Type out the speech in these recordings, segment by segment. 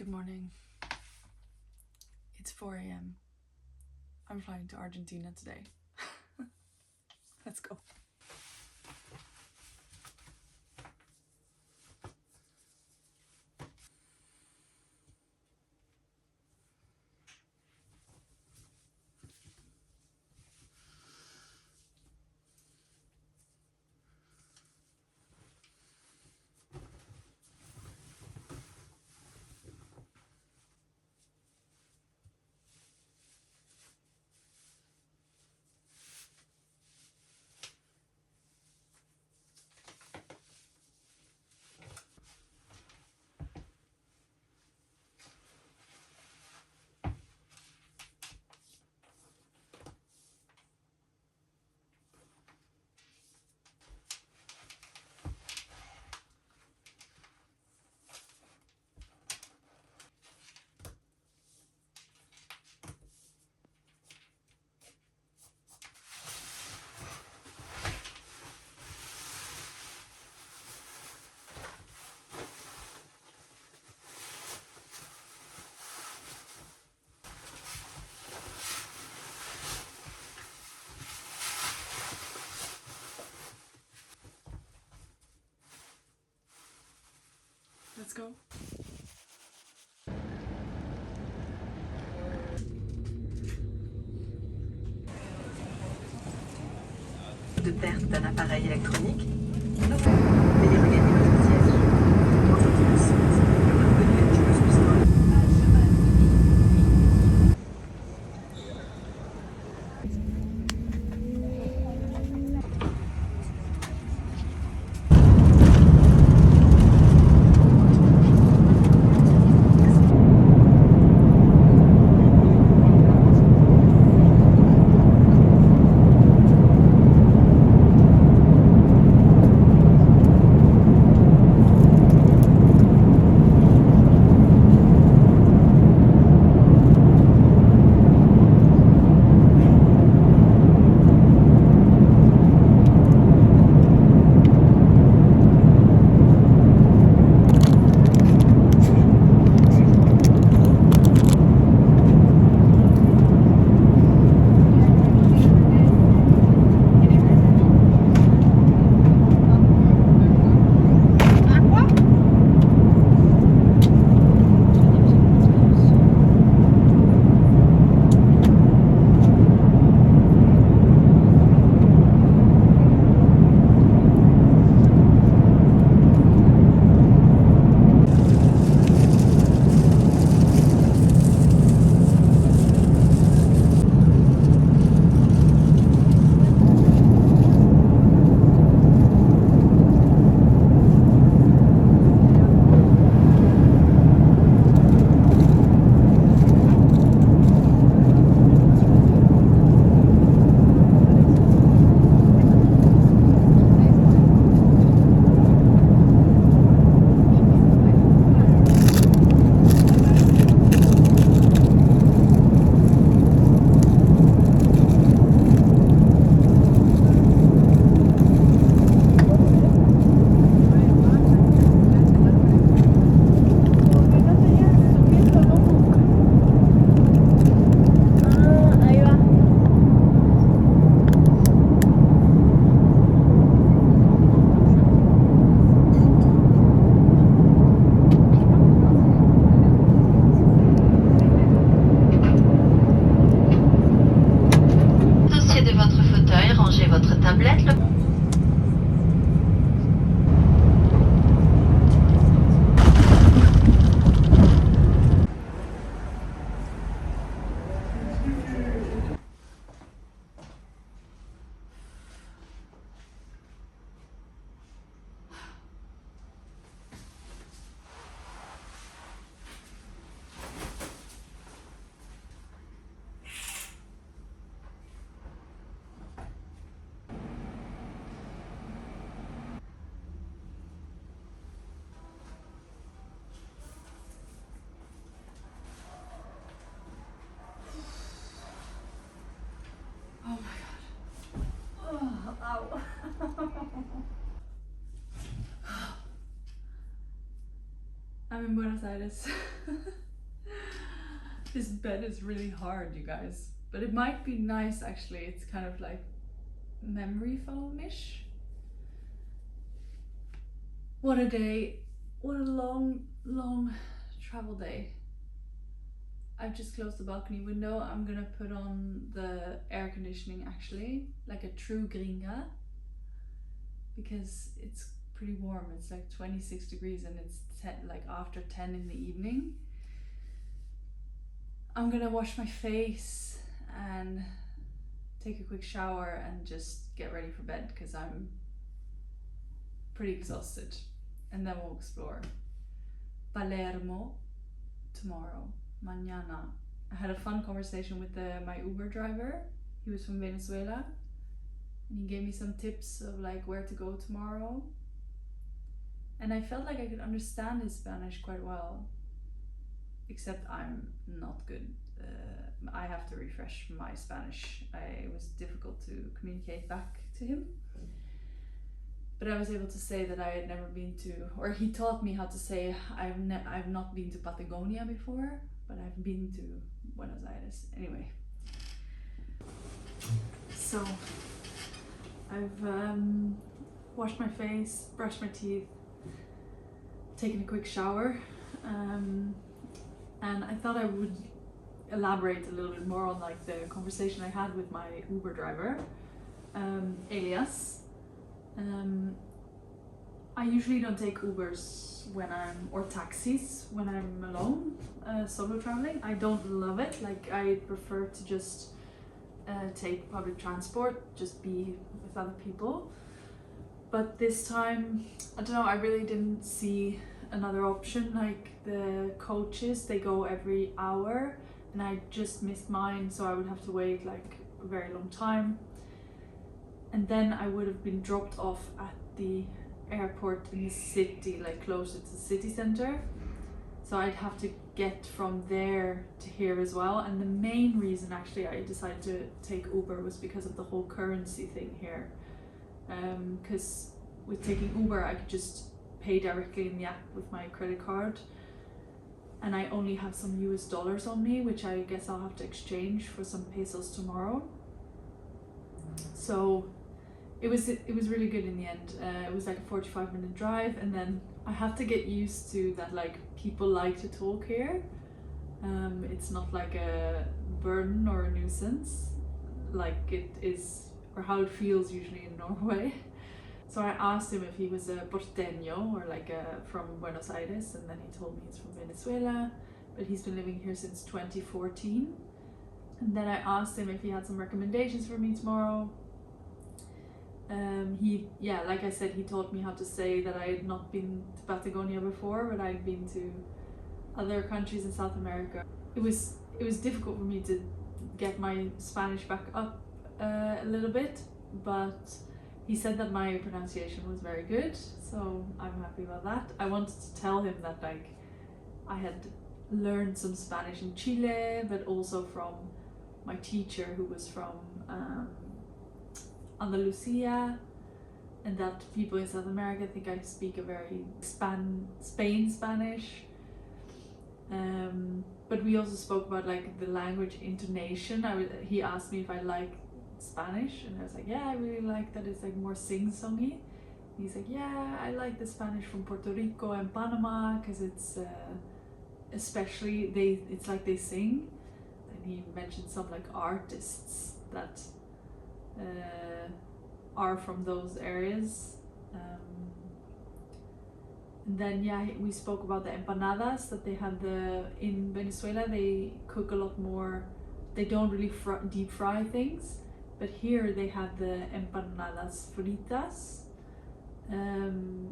Good morning. It's 4 a.m. I'm flying to Argentina today. Let's go. Let's go. De perte d'un appareil électronique. Veuillez regagner votre siège. I'm in Buenos Aires. This bed is really hard, you guys. But it might be nice actually. It's kind of like memory foam-ish. What a day. What a long, long travel day. I've just closed the balcony window. I'm gonna put on the air conditioning actually, like a true gringa, because it's pretty warm. It's like 26 degrees and it's like after 10 in the evening. I'm gonna wash my face and take a quick shower and just get ready for bed because I'm pretty exhausted. And then we'll explore Palermo tomorrow, mañana. I had a fun conversation with my Uber driver. He was from Venezuela and he gave me some tips of like where to go tomorrow. And I felt like I could understand his Spanish quite well, except I'm not good. I have to refresh my Spanish. It was difficult to communicate back to him. But I was able to say that I had never been to, or he taught me how to say I've not been to Patagonia before, but I've been to Buenos Aires. Anyway, so I've washed my face, brushed my teeth, taken a quick shower, and I thought I would elaborate a little bit more on like the conversation I had with my Uber driver, Elias. I usually don't take Ubers or taxis when I'm alone, solo traveling. I don't love it. Like I prefer to just take public transport, just be with other people. But this time, I don't know, I really didn't see another option. Like the coaches, they go every hour and I just missed mine, so I would have to wait like a very long time. And then I would have been dropped off at the airport in the city, like closer to the city center. So I'd have to get from there to here as well. And the main reason actually I decided to take Uber was because of the whole currency thing here. Because with taking Uber, I could just pay directly in the app with my credit card. And I only have some US dollars on me, which I guess I'll have to exchange for some pesos tomorrow. So it was really good in the end. It was like a 45-minute drive, and then I have to get used to that, like people like to talk here. It's not like a burden or a nuisance like it is, or how it feels usually in Norway. So I asked him if he was a porteño, or like from Buenos Aires, and then he told me he's from Venezuela, but he's been living here since 2014. And then I asked him if he had some recommendations for me tomorrow. Like I said, he taught me how to say that I had not been to Patagonia before, but I'd been to other countries in South America. It was difficult for me to get my Spanish back up a little bit, but he said that my pronunciation was very good, so I'm happy about that. I wanted to tell him that like I had learned some Spanish in Chile, but also from my teacher who was from Andalusia, and that people in South America think I speak a very Spain Spanish. But we also spoke about like the language intonation. He asked me if I like Spanish, and I was like, yeah, I really like that it's like more sing-songy. He's like, yeah, I like the Spanish from Puerto Rico and Panama because it's especially it's like they sing. And he mentioned some like artists that are from those areas. And then we spoke about the empanadas that they have in Venezuela. They cook a lot more. They don't really deep fry things, but here they have the empanadas fritas,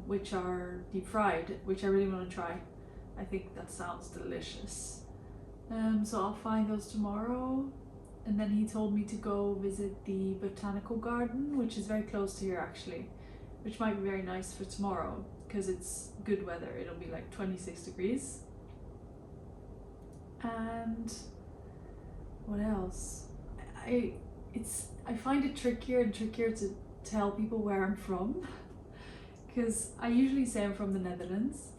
which are deep fried, which I really want to try. I think that sounds delicious. So I'll find those tomorrow. And then he told me to go visit the botanical garden, which is very close to here actually, which might be very nice for tomorrow because it's good weather. It'll be like 26 degrees. And what else? I find it trickier and trickier to tell people where I'm from because I usually say I'm from the Netherlands,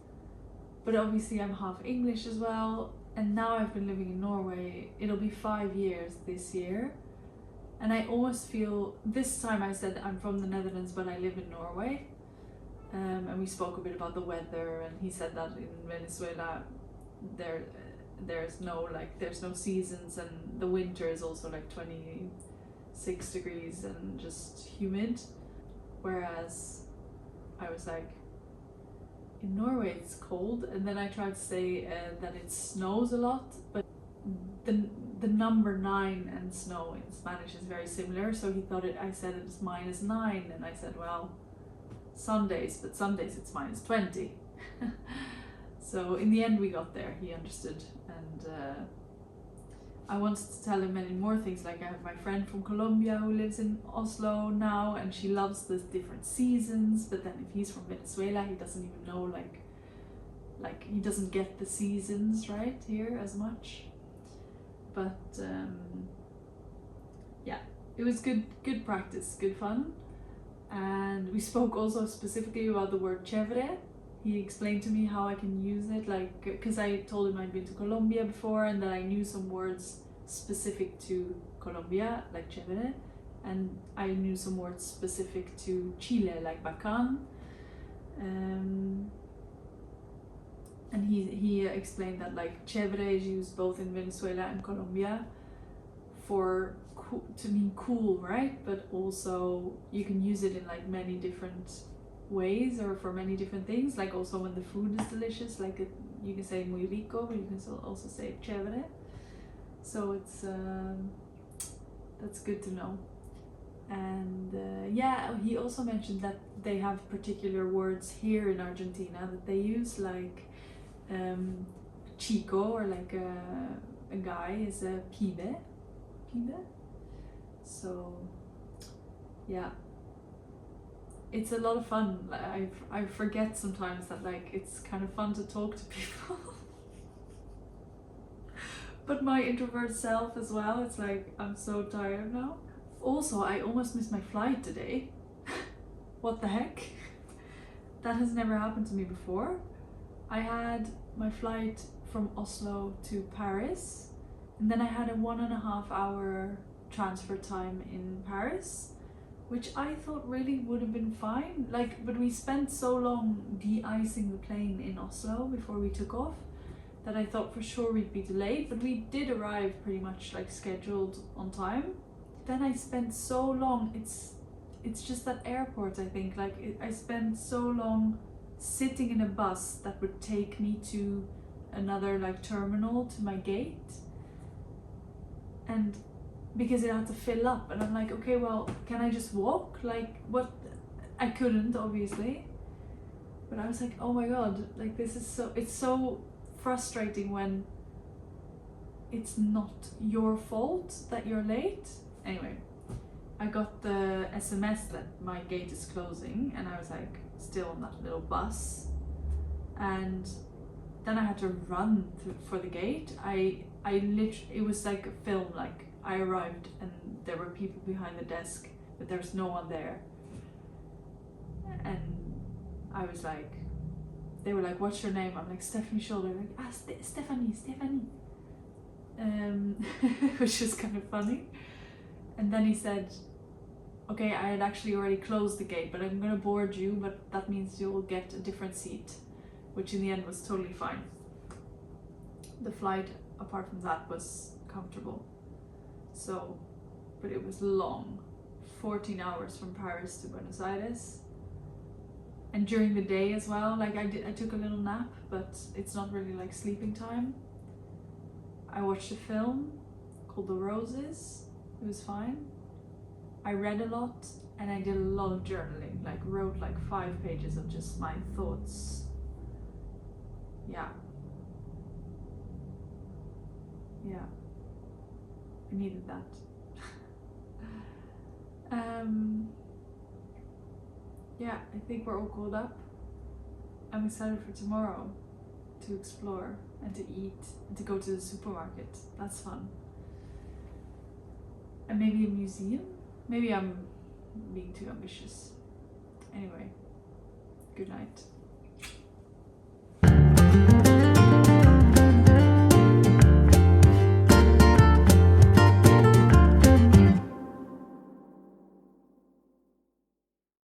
but obviously I'm half English as well, and now I've been living in Norway. It'll be 5 years this year, and I almost feel, this time I said I'm from the Netherlands but I live in Norway, and we spoke a bit about the weather, and he said that in Venezuela there's no seasons, and the winter is also like 26 degrees and just humid, whereas I was like, in Norway it's cold. And then I tried to say that it snows a lot, but the number 9 and snow in Spanish is very similar, so he thought I said it's -9, and I said, well, Sundays, but Sundays it's -20. So in the end we got there, he understood, and I wanted to tell him many more things, like I have my friend from Colombia who lives in Oslo now, and she loves the different seasons, but then if he's from Venezuela he doesn't even know, like he doesn't get the seasons right here as much. But yeah, it was good practice, good fun. And we spoke also specifically about the word chévere. He explained to me how I can use it, like, because I told him I'd been to Colombia before and that I knew some words specific to Colombia, like chévere, and I knew some words specific to Chile, like bacán. And he explained that like chévere is used both in Venezuela and Colombia for to mean cool, right? But also you can use it in like many different ways or for many different things, like also when the food is delicious, like you can say muy rico, but you can also say chévere. So it's that's good to know. And yeah, he also mentioned that they have particular words here in Argentina that they use, like chico, or like a guy is a pibe. So yeah, it's a lot of fun. I forget sometimes that like it's kind of fun to talk to people. But my introvert self as well, it's like I'm so tired now. Also, I almost missed my flight today. What the heck? That has never happened to me before. I had my flight from Oslo to Paris, and then I had a 1.5 hour transfer time in Paris, which I thought really would have been fine. Like, but we spent so long de-icing the plane in Oslo before we took off that I thought for sure we'd be delayed, but we did arrive pretty much like scheduled on time. Then I spent so long, it's just that airport, I think, like I spent so long sitting in a bus that would take me to another like terminal to my gate, and because it had to fill up, and I'm like, okay, well, can I just walk? Like, what? I couldn't, obviously, but I was like, oh my god, like this is it's so frustrating when it's not your fault that you're late. Anyway, I got the SMS that my gate is closing, and I was like still on that little bus, and then I had to run for the gate. I literally, it was like a film, like I arrived and there were people behind the desk, but there's no one there. And I was like, they were like, what's your name? I'm like, Stephanie Shoulder. Like, Stephanie. Which is kind of funny. And then he said, okay, I had actually already closed the gate, but I'm gonna board you, but that means you will get a different seat, which in the end was totally fine. The flight, apart from that, was comfortable. So, but it was long, 14 hours from Paris to Buenos Aires. And during the day as well, like I took a little nap, but it's not really like sleeping time. I watched a film called The Roses. It was fine. I read a lot, and I did a lot of journaling, like wrote like 5 pages of just my thoughts. Yeah. I needed that. Yeah, I think we're all caught up. I'm excited for tomorrow to explore and to eat and to go to the supermarket. That's fun. And maybe a museum? Maybe I'm being too ambitious. Anyway, good night.